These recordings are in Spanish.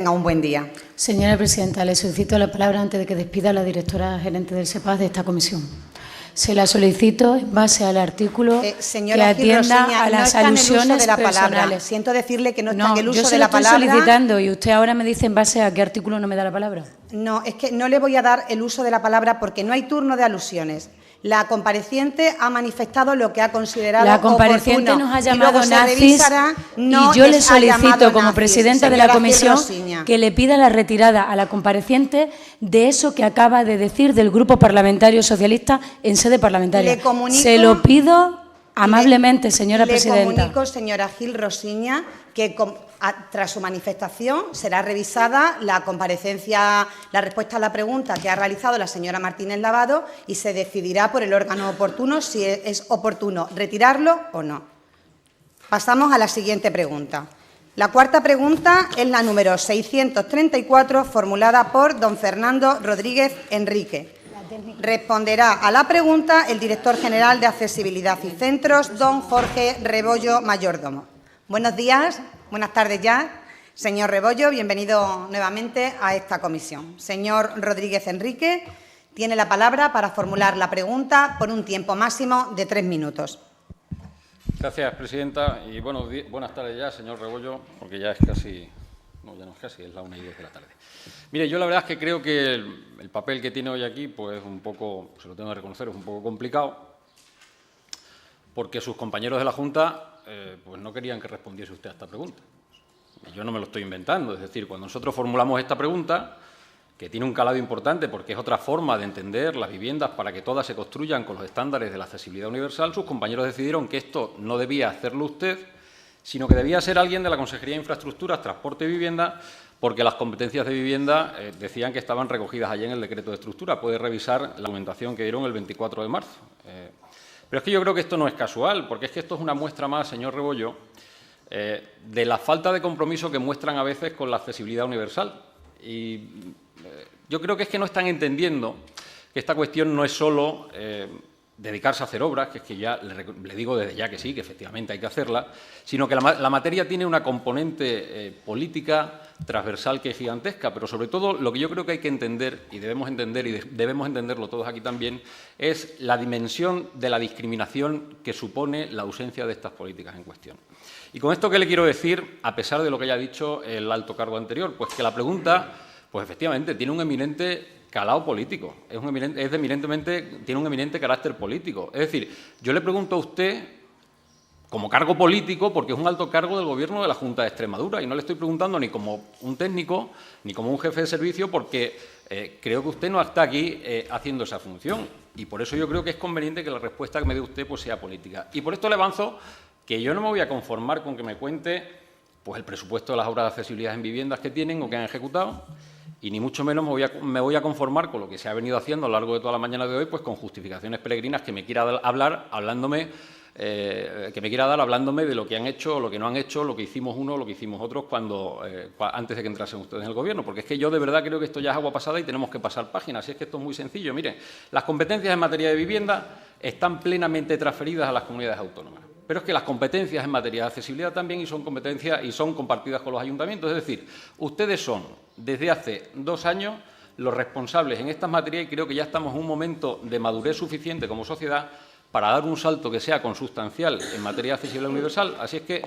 Tenga un buen día. Señora presidenta, le solicito la palabra antes de que despida a la directora gerente del SEPAS de esta comisión. Se la solicito en base al artículo que atienda a las alusiones personales. Siento decirle que no está en el uso de la palabra. Yo se lo estoy solicitando y usted ahora me dice en base a qué artículo no me da la palabra. No, es que no le voy a dar el uso de la palabra porque no hay turno de alusiones. La compareciente ha manifestado lo que ha considerado La compareciente oportuno, nos ha llamado nazis y yo le solicito como presidenta de la comisión que le pida la retirada a la compareciente de eso que acaba de decir del Grupo Parlamentario Socialista en sede parlamentaria. Se lo pido amablemente, señora presidenta. Le comunico, señora Gil Rosiña, que tras su manifestación será revisada la comparecencia, la respuesta a la pregunta que ha realizado la señora Martínez Lavado y se decidirá por el órgano oportuno si es oportuno retirarlo o no. Pasamos a la siguiente pregunta. La cuarta pregunta es la número 634, formulada por don Fernando Rodríguez Enrique. Responderá a la pregunta el director general de Accesibilidad y Centros, don Jorge Rebollo Mayordomo. Buenos días, buenas tardes ya. Señor Rebollo, bienvenido nuevamente a esta comisión. Señor Rodríguez Enrique, tiene la palabra para formular la pregunta por un tiempo máximo de 3 minutos. Gracias, presidenta. Y buenas tardes ya, señor Rebollo, porque ya es casi... No, ya no es casi, es la 1:10 de la tarde. Mire, yo la verdad es que creo que el papel que tiene hoy aquí, pues es un poco, se lo tengo que reconocer, es un poco complicado, porque sus compañeros de la Junta pues no querían que respondiese usted a esta pregunta. Y yo no me lo estoy inventando, es decir, cuando nosotros formulamos esta pregunta, que tiene un calado importante porque es otra forma de entender las viviendas para que todas se construyan con los estándares de la accesibilidad universal, sus compañeros decidieron que esto no debía hacerlo usted, sino que debía ser alguien de la Consejería de Infraestructuras, Transporte y Vivienda, porque las competencias de vivienda decían que estaban recogidas allí en el decreto de estructura. Puede revisar la documentación que dieron el 24 de marzo. Pero es que yo creo que esto no es casual, porque es que esto es una muestra más, señor Rebollo, de la falta de compromiso que muestran a veces con la accesibilidad universal. Y yo creo que es que no están entendiendo que esta cuestión no es solo dedicarse a hacer obras, que es que ya le digo desde ya que sí, que efectivamente hay que hacerla, sino que la materia tiene una componente política transversal que es gigantesca, pero sobre todo lo que yo creo que hay que entender, y debemos entenderlo todos aquí también, es la dimensión de la discriminación que supone la ausencia de estas políticas en cuestión. Y con esto, ¿qué le quiero decir? A pesar de lo que haya dicho el alto cargo anterior, pues que la pregunta, pues efectivamente, tiene un eminente calado político, tiene un eminente carácter político. Es decir, yo le pregunto a usted, como cargo político, porque es un alto cargo del Gobierno de la Junta de Extremadura, y no le estoy preguntando ni como un técnico, ni como un jefe de servicio, porque creo que usted no está aquí haciendo esa función, y por eso yo creo que es conveniente que la respuesta que me dé usted pues, sea política. Y por esto le avanzo que yo no me voy a conformar con que me cuente pues, el presupuesto de las obras de accesibilidad en viviendas que tienen o que han ejecutado, y ni mucho menos me voy a conformar con lo que se ha venido haciendo a lo largo de toda la mañana de hoy, pues con justificaciones peregrinas que me quiera dar hablándome de lo que han hecho o lo que no han hecho, lo que hicimos uno o lo que hicimos otros antes de que entrasen ustedes en el Gobierno. Porque es que yo de verdad creo que esto ya es agua pasada y tenemos que pasar páginas. Y es que esto es muy sencillo. Miren, las competencias en materia de vivienda están plenamente transferidas a las comunidades autónomas. Pero es que las competencias en materia de accesibilidad también son compartidas con los ayuntamientos. Es decir, ustedes son, desde hace 2 años, los responsables en estas materias y creo que ya estamos en un momento de madurez suficiente como sociedad para dar un salto que sea consustancial en materia de accesibilidad universal. Así es que,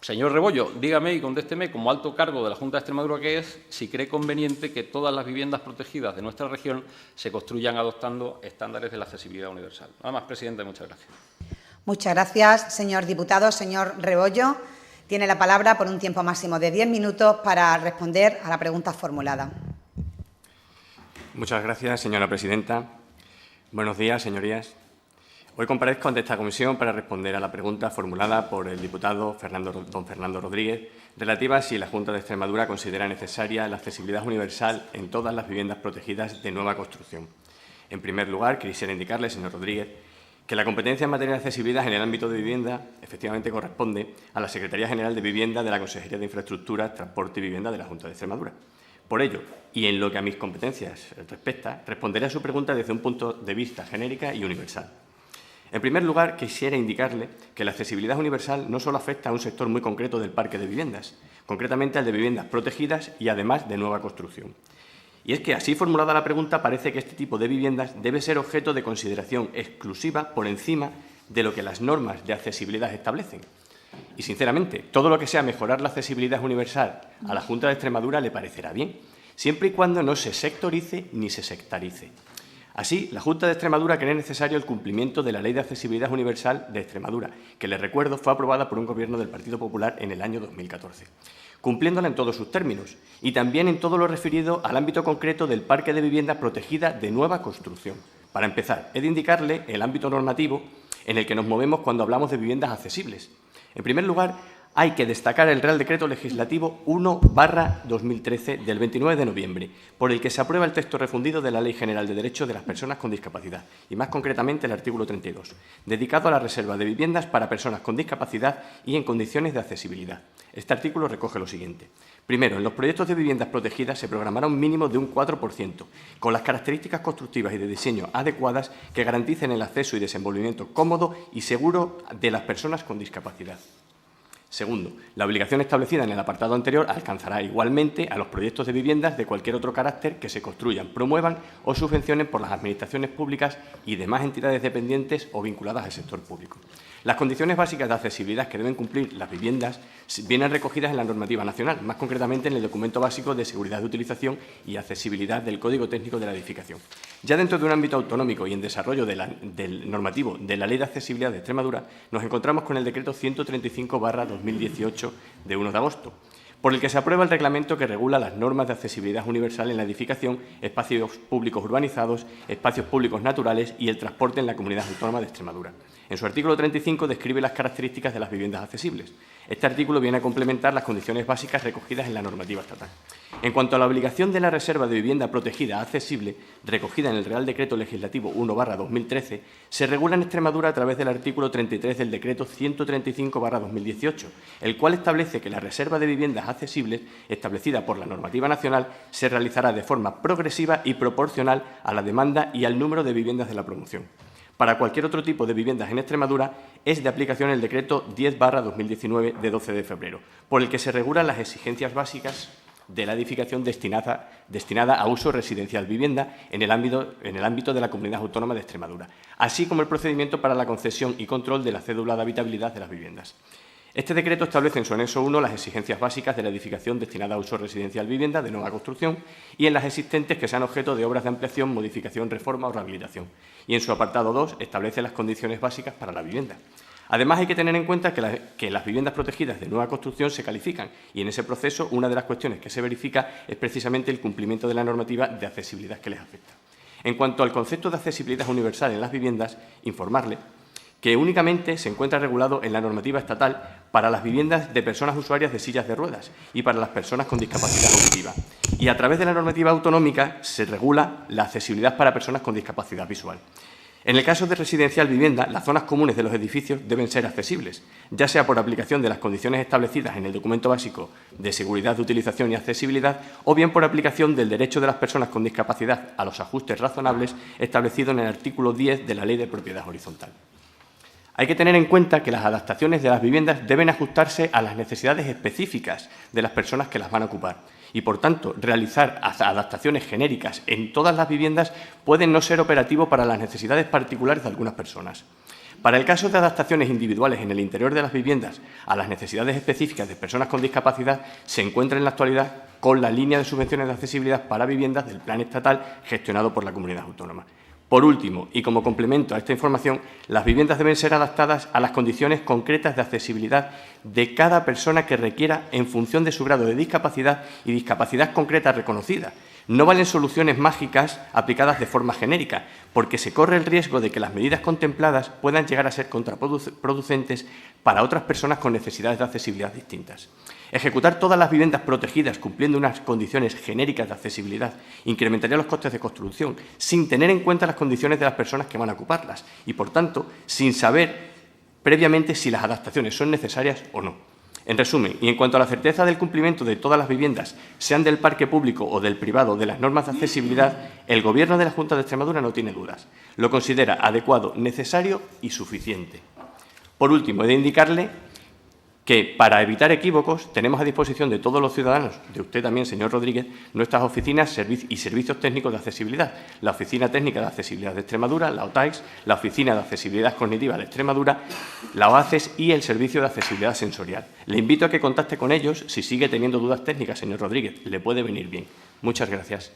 señor Rebollo, dígame y contésteme, como alto cargo de la Junta de Extremadura que es, si cree conveniente que todas las viviendas protegidas de nuestra región se construyan adoptando estándares de la accesibilidad universal. Nada más, presidente, muchas gracias. Muchas gracias, señor diputado. Señor Rebollo, tiene la palabra por un tiempo máximo de 10 minutos para responder a la pregunta formulada. Muchas gracias, señora presidenta. Buenos días, señorías. Hoy comparezco ante esta comisión para responder a la pregunta formulada por el diputado don Fernando Rodríguez relativa a si la Junta de Extremadura considera necesaria la accesibilidad universal en todas las viviendas protegidas de nueva construcción. En primer lugar, quisiera indicarle, señor Rodríguez, que la competencia en materia de accesibilidad en el ámbito de vivienda efectivamente corresponde a la Secretaría General de Vivienda de la Consejería de Infraestructuras, Transporte y Vivienda de la Junta de Extremadura. Por ello, y en lo que a mis competencias respecta, responderé a su pregunta desde un punto de vista genérica y universal. En primer lugar, quisiera indicarle que la accesibilidad universal no solo afecta a un sector muy concreto del parque de viviendas, concretamente al de viviendas protegidas y, además, de nueva construcción. Y es que, así formulada la pregunta, parece que este tipo de viviendas debe ser objeto de consideración exclusiva por encima de lo que las normas de accesibilidad establecen. Y, sinceramente, todo lo que sea mejorar la accesibilidad universal a la Junta de Extremadura le parecerá bien, siempre y cuando no se sectorice ni se sectarice. Así, la Junta de Extremadura cree necesario el cumplimiento de la Ley de Accesibilidad Universal de Extremadura, que, les recuerdo, fue aprobada por un Gobierno del Partido Popular en el año 2014, cumpliéndola en todos sus términos y también en todo lo referido al ámbito concreto del parque de viviendas protegidas de nueva construcción. Para empezar, he de indicarle el ámbito normativo en el que nos movemos cuando hablamos de viviendas accesibles. En primer lugar, hay que destacar el Real Decreto Legislativo 1/2013 del 29 de noviembre, por el que se aprueba el texto refundido de la Ley General de Derechos de las Personas con Discapacidad, y más concretamente el artículo 32, dedicado a la reserva de viviendas para personas con discapacidad y en condiciones de accesibilidad. Este artículo recoge lo siguiente. Primero, en los proyectos de viviendas protegidas se programará un mínimo de un 4%, con las características constructivas y de diseño adecuadas que garanticen el acceso y desenvolvimiento cómodo y seguro de las personas con discapacidad. Segundo, la obligación establecida en el apartado anterior alcanzará igualmente a los proyectos de viviendas de cualquier otro carácter que se construyan, promuevan o subvencionen por las administraciones públicas y demás entidades dependientes o vinculadas al sector público. Las condiciones básicas de accesibilidad que deben cumplir las viviendas vienen recogidas en la normativa nacional, más concretamente en el Documento Básico de Seguridad de Utilización y Accesibilidad del Código Técnico de la Edificación. Ya dentro de un ámbito autonómico y en desarrollo del normativo de la Ley de Accesibilidad de Extremadura, nos encontramos con el Decreto 135/2018 de 1 de agosto, por el que se aprueba el reglamento que regula las normas de accesibilidad universal en la edificación, espacios públicos urbanizados, espacios públicos naturales y el transporte en la Comunidad Autónoma de Extremadura. En su artículo 35 describe las características de las viviendas accesibles. Este artículo viene a complementar las condiciones básicas recogidas en la normativa estatal. En cuanto a la obligación de la reserva de vivienda protegida accesible, recogida en el Real Decreto Legislativo 1/2013, se regula en Extremadura a través del artículo 33 del Decreto 135/2018, el cual establece que la reserva de viviendas accesibles, establecida por la normativa nacional, se realizará de forma progresiva y proporcional a la demanda y al número de viviendas de la promoción. Para cualquier otro tipo de viviendas en Extremadura es de aplicación el Decreto 10/2019 de 12 de febrero, por el que se regulan las exigencias básicas de la edificación destinada a uso residencial vivienda en el ámbito de la Comunidad Autónoma de Extremadura, así como el procedimiento para la concesión y control de la cédula de habitabilidad de las viviendas. Este decreto establece en su anexo 1 las exigencias básicas de la edificación destinada a uso residencial vivienda de nueva construcción y en las existentes que sean objeto de obras de ampliación, modificación, reforma o rehabilitación. Y en su apartado 2 establece las condiciones básicas para la vivienda. Además, hay que tener en cuenta que las viviendas protegidas de nueva construcción se califican y en ese proceso una de las cuestiones que se verifica es precisamente el cumplimiento de la normativa de accesibilidad que les afecta. En cuanto al concepto de accesibilidad universal en las viviendas, informarle que únicamente se encuentra regulado en la normativa estatal para las viviendas de personas usuarias de sillas de ruedas y para las personas con discapacidad auditiva. Y a través de la normativa autonómica se regula la accesibilidad para personas con discapacidad visual. En el caso de residencial vivienda, las zonas comunes de los edificios deben ser accesibles, ya sea por aplicación de las condiciones establecidas en el Documento Básico de Seguridad de Utilización y Accesibilidad o bien por aplicación del derecho de las personas con discapacidad a los ajustes razonables establecidos en el artículo 10 de la Ley de Propiedad Horizontal. Hay que tener en cuenta que las adaptaciones de las viviendas deben ajustarse a las necesidades específicas de las personas que las van a ocupar y, por tanto, realizar adaptaciones genéricas en todas las viviendas puede no ser operativo para las necesidades particulares de algunas personas. Para el caso de adaptaciones individuales en el interior de las viviendas a las necesidades específicas de personas con discapacidad, se encuentra en la actualidad con la línea de subvenciones de accesibilidad para viviendas del Plan Estatal gestionado por la Comunidad Autónoma. Por último, y como complemento a esta información, las viviendas deben ser adaptadas a las condiciones concretas de accesibilidad de cada persona que requiera en función de su grado de discapacidad y discapacidad concreta reconocida. No valen soluciones mágicas aplicadas de forma genérica, porque se corre el riesgo de que las medidas contempladas puedan llegar a ser contraproducentes para otras personas con necesidades de accesibilidad distintas. Ejecutar todas las viviendas protegidas cumpliendo unas condiciones genéricas de accesibilidad incrementaría los costes de construcción, sin tener en cuenta las condiciones de las personas que van a ocuparlas y, por tanto, sin saber previamente si las adaptaciones son necesarias o no. En resumen, y en cuanto a la certeza del cumplimiento de todas las viviendas, sean del parque público o del privado, de las normas de accesibilidad, el Gobierno de la Junta de Extremadura no tiene dudas. Lo considera adecuado, necesario y suficiente. Por último, he de indicarle que, para evitar equívocos, tenemos a disposición de todos los ciudadanos, de usted también, señor Rodríguez, nuestras oficinas y servicios técnicos de accesibilidad. La Oficina Técnica de Accesibilidad de Extremadura, la OTAEX, la Oficina de Accesibilidad Cognitiva de Extremadura, la OACES y el Servicio de Accesibilidad Sensorial. Le invito a que contacte con ellos si sigue teniendo dudas técnicas, señor Rodríguez. Le puede venir bien. Muchas gracias.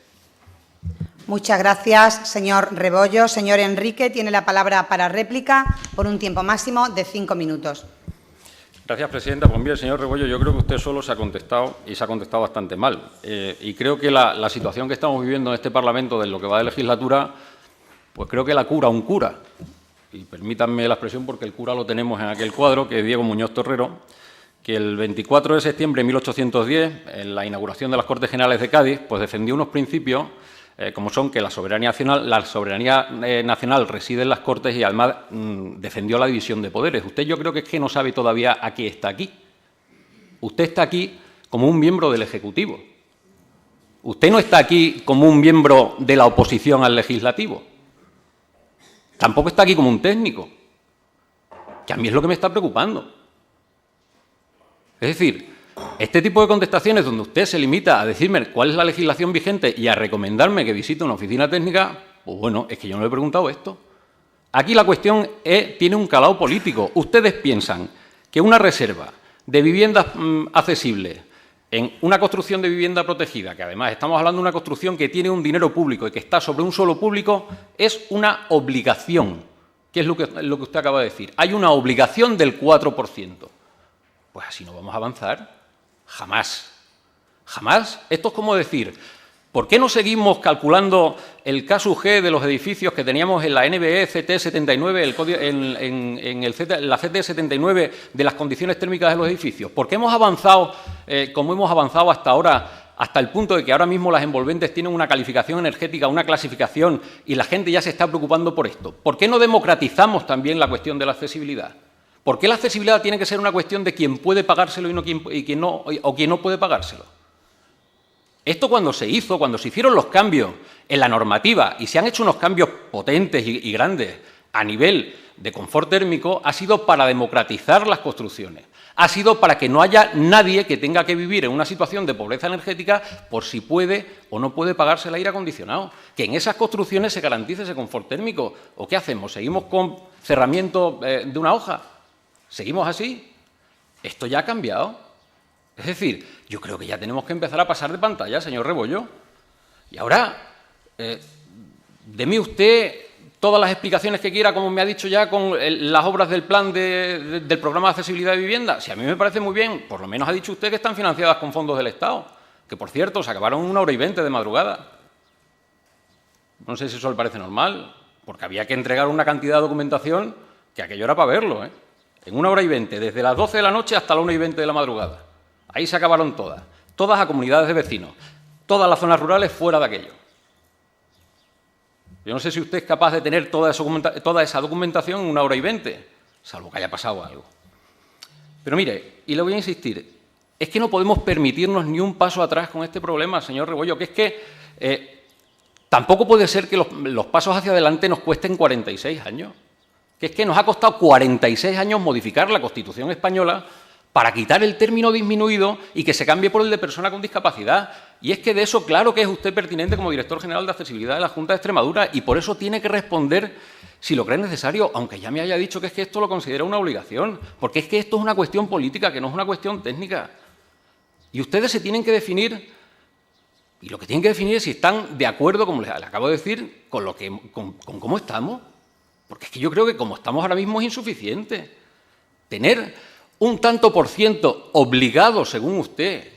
Muchas gracias, señor Rebollo. Señor Enrique, tiene la palabra para réplica por un tiempo máximo de 5 minutos. Gracias, presidenta. Pues mire, señor Rebollo, yo creo que usted solo se ha contestado y se ha contestado bastante mal. Y creo que la situación que estamos viviendo en este Parlamento de lo que va de legislatura, pues creo que la cura un cura. Y permítanme la expresión porque el cura lo tenemos en aquel cuadro, que es Diego Muñoz Torrero, que el 24 de septiembre de 1810, en la inauguración de las Cortes Generales de Cádiz, pues defendió unos principios como son que la soberanía nacional reside en las Cortes y además defendió la división de poderes. Usted yo creo que es que no sabe todavía a qué está aquí. Usted está aquí como un miembro del Ejecutivo. Usted no está aquí como un miembro de la oposición al Legislativo. Tampoco está aquí como un técnico, que a mí es lo que me está preocupando. Es decir, este tipo de contestaciones donde usted se limita a decirme cuál es la legislación vigente y a recomendarme que visite una oficina técnica, pues bueno, es que yo no le he preguntado esto. Aquí la cuestión tiene un calado político. Ustedes piensan que una reserva de viviendas accesibles en una construcción de vivienda protegida, que además estamos hablando de una construcción que tiene un dinero público y que está sobre un suelo público, es una obligación, que es lo que usted acaba de decir. Hay una obligación del 4%. Pues así no vamos a avanzar. Jamás. Jamás. Esto es como decir, ¿por qué no seguimos calculando el KSUG de los edificios que teníamos en la NBE CT79, la CT79 de las condiciones térmicas de los edificios? ¿Por qué hemos avanzado como hemos avanzado hasta ahora, hasta el punto de que ahora mismo las envolventes tienen una calificación energética, una clasificación, y la gente ya se está preocupando por esto? ¿Por qué no democratizamos también la cuestión de la accesibilidad? ¿Por qué la accesibilidad tiene que ser una cuestión de quien puede pagárselo y quien no puede pagárselo? Esto cuando se hicieron los cambios en la normativa y se han hecho unos cambios potentes y grandes a nivel de confort térmico, ha sido para democratizar las construcciones. Ha sido para que no haya nadie que tenga que vivir en una situación de pobreza energética por si puede o no puede pagarse el aire acondicionado. Que en esas construcciones se garantice ese confort térmico. ¿O qué hacemos? ¿Seguimos con cerramiento de una hoja? ¿Seguimos así? Esto ya ha cambiado. Es decir, yo creo que ya tenemos que empezar a pasar de pantalla, señor Rebollo. Y ahora, deme usted todas las explicaciones que quiera, como me ha dicho ya, con las obras del plan del programa de accesibilidad de vivienda. Si a mí me parece muy bien, por lo menos ha dicho usted que están financiadas con fondos del Estado, que por cierto se acabaron 1:20 de madrugada. No sé si eso le parece normal, porque había que entregar una cantidad de documentación que aquello era para verlo, en 1:20, desde las 12 de la noche hasta las 1:20 de la madrugada. Ahí se acabaron todas a comunidades de vecinos, todas las zonas rurales fuera de aquello. Yo no sé si usted es capaz de tener toda esa documentación en 1:20, salvo que haya pasado algo. Pero mire, y le voy a insistir, es que no podemos permitirnos ni un paso atrás con este problema, señor Rebollo, que es que tampoco puede ser que los pasos hacia adelante nos cuesten 46 años. Que es que nos ha costado 46 años modificar la Constitución española para quitar el término disminuido y que se cambie por el de persona con discapacidad. Y es que de eso, claro que es usted pertinente como director general de accesibilidad de la Junta de Extremadura y por eso tiene que responder si lo cree necesario, aunque ya me haya dicho que es que esto lo considera una obligación, porque es que esto es una cuestión política, que no es una cuestión técnica. Y ustedes se tienen que definir, y lo que tienen que definir es si están de acuerdo, como les acabo de decir, con cómo estamos. Porque es que yo creo que como estamos ahora mismo es insuficiente. Tener un tanto por ciento obligado, según usted.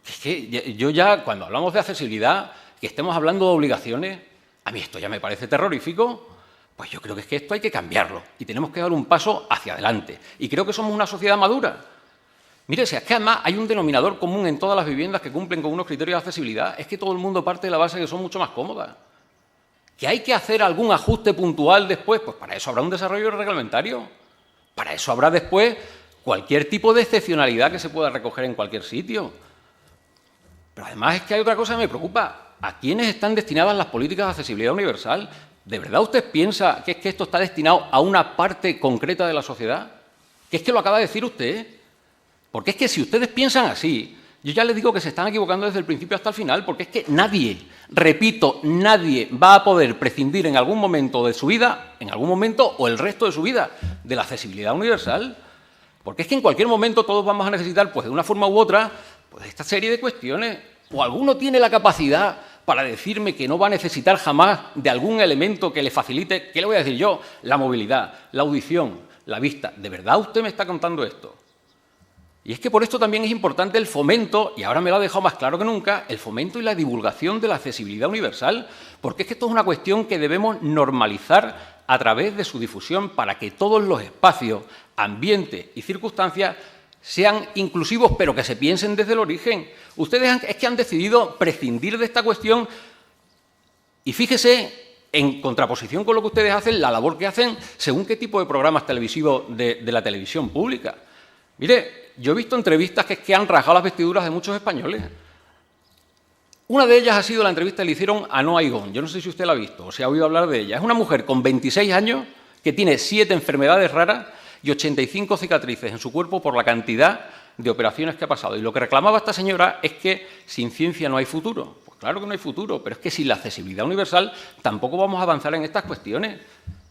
Es que yo ya, cuando hablamos de accesibilidad, que estemos hablando de obligaciones, a mí esto ya me parece terrorífico. Pues yo creo que es que esto hay que cambiarlo y tenemos que dar un paso hacia adelante. Y creo que somos una sociedad madura. Mire, si es que además hay un denominador común en todas las viviendas que cumplen con unos criterios de accesibilidad, es que todo el mundo parte de la base de que son mucho más cómodas. ¿Que hay que hacer algún ajuste puntual después? Pues para eso habrá un desarrollo reglamentario. Para eso habrá después cualquier tipo de excepcionalidad que se pueda recoger en cualquier sitio. Pero además es que hay otra cosa que me preocupa. ¿A quiénes están destinadas las políticas de accesibilidad universal? ¿De verdad usted piensa que es que esto está destinado a una parte concreta de la sociedad? Que es que lo acaba de decir usted. Porque es que si ustedes piensan así, yo ya les digo que se están equivocando desde el principio hasta el final, porque es que nadie, repito, nadie va a poder prescindir en algún momento de su vida, en algún momento o el resto de su vida, de la accesibilidad universal. Porque es que en cualquier momento todos vamos a necesitar, pues de una forma u otra, pues esta serie de cuestiones. ¿O alguno tiene la capacidad para decirme que no va a necesitar jamás de algún elemento que le facilite, ¿qué le voy a decir yo? La movilidad, la audición, la vista. ¿De verdad usted me está contando esto? Y es que por esto también es importante el fomento, y ahora me lo ha dejado más claro que nunca, el fomento y la divulgación de la accesibilidad universal, porque es que esto es una cuestión que debemos normalizar a través de su difusión para que todos los espacios, ambientes y circunstancias sean inclusivos, pero que se piensen desde el origen. Ustedes es que han decidido prescindir de esta cuestión y fíjese, en contraposición con lo que ustedes hacen, la labor que hacen según qué tipo de programas televisivos de la televisión pública. Mire, yo he visto entrevistas que han rajado las vestiduras de muchos españoles. Una de ellas ha sido la entrevista que le hicieron a Noa Igón. Yo no sé si usted la ha visto o si ha oído hablar de ella. Es una mujer con 26 años que tiene 7 enfermedades raras y 85 cicatrices en su cuerpo por la cantidad de operaciones que ha pasado. Y lo que reclamaba esta señora es que sin ciencia no hay futuro. Pues claro que no hay futuro, pero es que sin la accesibilidad universal tampoco vamos a avanzar en estas cuestiones.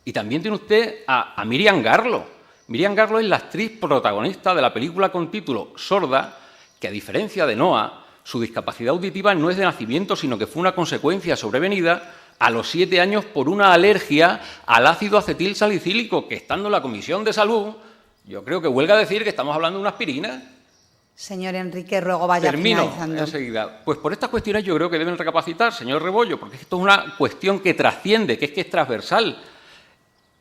Y también tiene usted a Miriam Garlo. Miriam Garlo es la actriz protagonista de la película con título Sorda, que a diferencia de Noa, su discapacidad auditiva no es de nacimiento, sino que fue una consecuencia sobrevenida a los 7 años por una alergia al ácido acetil salicílico, que estando en la Comisión de Salud, yo creo que huelga decir que estamos hablando de una aspirina. Señor Enrique, ruego vaya finalizando. Termino enseguida. Pues por estas cuestiones yo creo que deben recapacitar, señor Rebollo, porque esto es una cuestión que trasciende, que es transversal.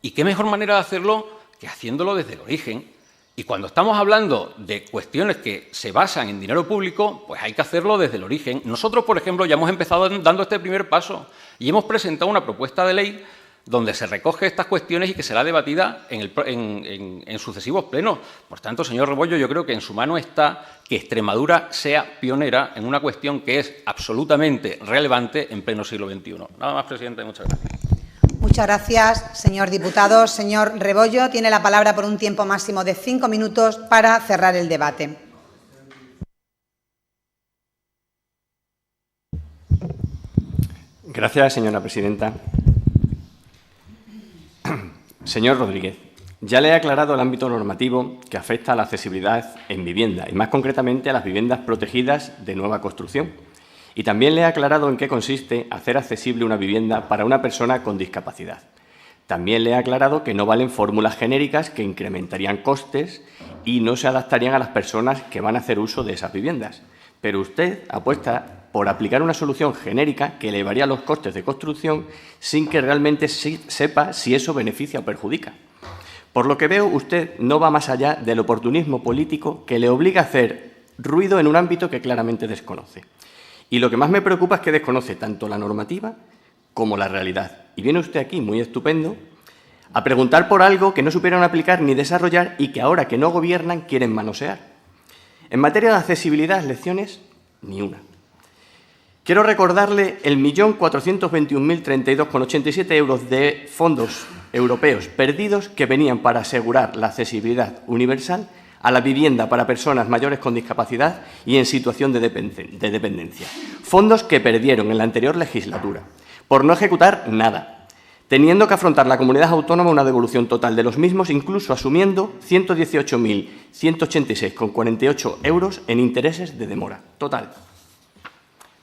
¿Y qué mejor manera de hacerlo que haciéndolo desde el origen? Y cuando estamos hablando de cuestiones que se basan en dinero público, pues hay que hacerlo desde el origen. Nosotros, por ejemplo, ya hemos empezado dando este primer paso y hemos presentado una propuesta de ley donde se recoge estas cuestiones y que será debatida en sucesivos plenos. Por tanto, señor Rebollo, yo creo que en su mano está que Extremadura sea pionera en una cuestión que es absolutamente relevante en pleno siglo XXI. Nada más, presidente. Muchas gracias. Muchas gracias, señor diputado. Señor Rebollo, tiene la palabra por un tiempo máximo de 5 minutos para cerrar el debate. Gracias, señora presidenta. Señor Rodríguez, ya le he aclarado el ámbito normativo que afecta a la accesibilidad en vivienda y, más concretamente, a las viviendas protegidas de nueva construcción. Y también le he aclarado en qué consiste hacer accesible una vivienda para una persona con discapacidad. También le he aclarado que no valen fórmulas genéricas que incrementarían costes y no se adaptarían a las personas que van a hacer uso de esas viviendas. Pero usted apuesta por aplicar una solución genérica que elevaría los costes de construcción sin que realmente sepa si eso beneficia o perjudica. Por lo que veo, usted no va más allá del oportunismo político que le obliga a hacer ruido en un ámbito que claramente desconoce. Y lo que más me preocupa es que desconoce tanto la normativa como la realidad. Y viene usted aquí, muy estupendo, a preguntar por algo que no supieron aplicar ni desarrollar y que ahora que no gobiernan quieren manosear. En materia de accesibilidad, lecciones, ni una. Quiero recordarle el 1.421.032,87 euros de fondos europeos perdidos que venían para asegurar la accesibilidad universal a la vivienda para personas mayores con discapacidad y en situación de dependencia. Fondos que perdieron en la anterior legislatura por no ejecutar nada, teniendo que afrontar la comunidad autónoma una devolución total de los mismos, incluso asumiendo 118.186,48 euros en intereses de demora. Total.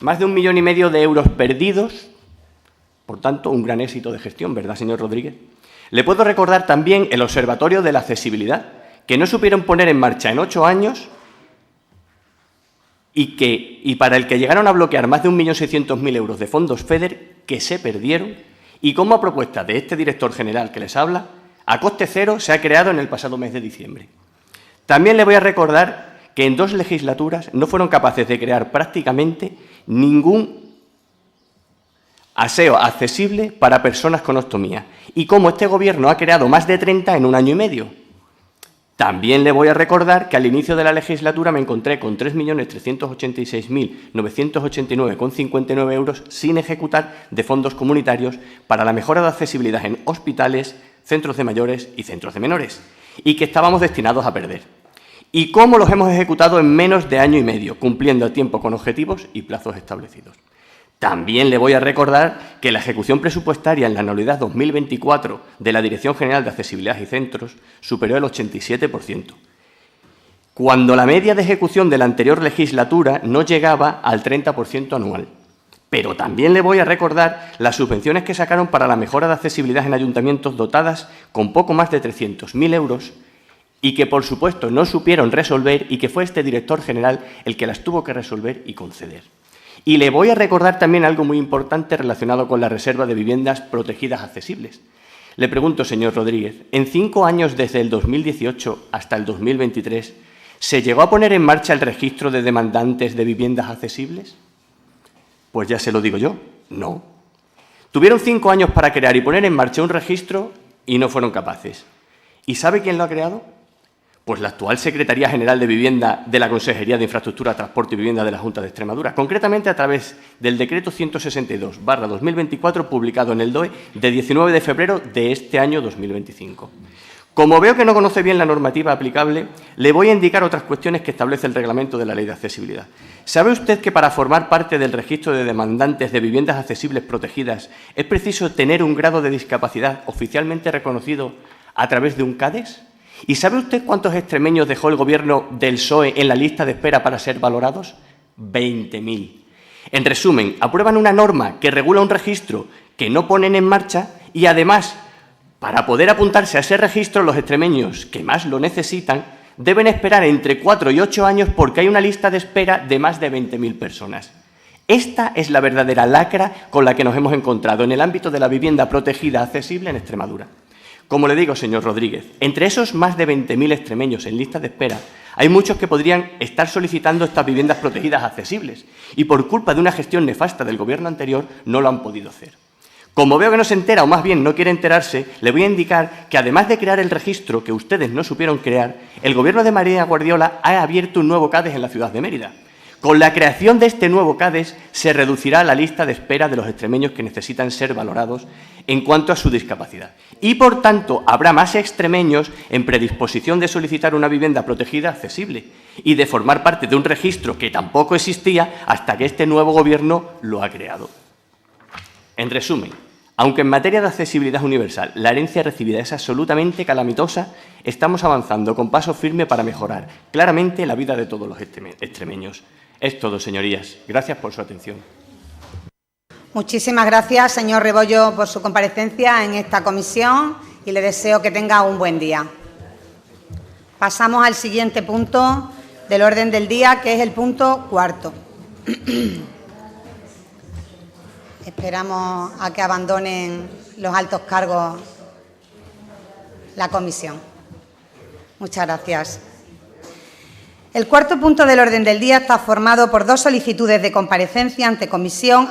Más de 1,5 millones de euros perdidos, por tanto, un gran éxito de gestión, ¿verdad, señor Rodríguez? Le puedo recordar también el Observatorio de la Accesibilidad, que no supieron poner en marcha en 8 años y para el que llegaron a bloquear más de 1.600.000 euros de fondos FEDER que se perdieron y como a propuesta de este director general que les habla, a coste cero se ha creado en el pasado mes de diciembre. También le voy a recordar que en 2 legislaturas no fueron capaces de crear prácticamente ningún aseo accesible para personas con ostomía y cómo este Gobierno ha creado más de 30 en 1 año y medio. También le voy a recordar que al inicio de la legislatura me encontré con 3.386.989,59 euros sin ejecutar de fondos comunitarios para la mejora de accesibilidad en hospitales, centros de mayores y centros de menores, y que estábamos destinados a perder. ¿Y cómo los hemos ejecutado en menos de año y medio, cumpliendo a tiempo con objetivos y plazos establecidos? También le voy a recordar que la ejecución presupuestaria en la anualidad 2024 de la Dirección General de Accesibilidad y Centros superó el 87%, cuando la media de ejecución de la anterior legislatura no llegaba al 30% anual. Pero también le voy a recordar las subvenciones que sacaron para la mejora de accesibilidad en ayuntamientos dotadas con poco más de 300.000 euros y que, por supuesto, no supieron resolver y que fue este director general el que las tuvo que resolver y conceder. Y le voy a recordar también algo muy importante relacionado con la reserva de viviendas protegidas accesibles. Le pregunto, señor Rodríguez, en 5 años desde el 2018 hasta el 2023, ¿se llegó a poner en marcha el registro de demandantes de viviendas accesibles? Pues ya se lo digo yo, no. Tuvieron 5 años para crear y poner en marcha un registro y no fueron capaces. ¿Y sabe quién lo ha creado? Pues la actual Secretaría General de Vivienda de la Consejería de Infraestructura, Transporte y Vivienda de la Junta de Extremadura, concretamente a través del Decreto 162/2024, publicado en el DOE de 19 de febrero de este año 2025. Como veo que no conoce bien la normativa aplicable, le voy a indicar otras cuestiones que establece el reglamento de la Ley de Accesibilidad. ¿Sabe usted que para formar parte del registro de demandantes de viviendas accesibles protegidas es preciso tener un grado de discapacidad oficialmente reconocido a través de un CADES? ¿Y sabe usted cuántos extremeños dejó el Gobierno del PSOE en la lista de espera para ser valorados? 20.000. En resumen, aprueban una norma que regula un registro que no ponen en marcha y, además, para poder apuntarse a ese registro, los extremeños que más lo necesitan deben esperar entre 4 y 8 años porque hay una lista de espera de más de 20.000 personas. Esta es la verdadera lacra con la que nos hemos encontrado en el ámbito de la vivienda protegida accesible en Extremadura. Como le digo, señor Rodríguez, entre esos más de 20.000 extremeños en lista de espera, hay muchos que podrían estar solicitando estas viviendas protegidas accesibles y por culpa de una gestión nefasta del Gobierno anterior no lo han podido hacer. Como veo que no se entera, o más bien no quiere enterarse, le voy a indicar que además de crear el registro que ustedes no supieron crear, el Gobierno de María Guardiola ha abierto un nuevo CADES en la ciudad de Mérida. Con la creación de este nuevo CADES se reducirá la lista de espera de los extremeños que necesitan ser valorados en cuanto a su discapacidad. Y, por tanto, habrá más extremeños en predisposición de solicitar una vivienda protegida accesible y de formar parte de un registro que tampoco existía hasta que este nuevo Gobierno lo ha creado. En resumen, aunque en materia de accesibilidad universal la herencia recibida es absolutamente calamitosa, estamos avanzando con paso firme para mejorar claramente la vida de todos los extremeños. Es todo, señorías. Gracias por su atención. Muchísimas gracias, señor Rebollo, por su comparecencia en esta comisión y le deseo que tenga un buen día. Pasamos al siguiente punto del orden del día, que es el punto 4. Esperamos a que abandonen los altos cargos la comisión. Muchas gracias. El cuarto punto del orden del día está formado por 2 solicitudes de comparecencia ante comisión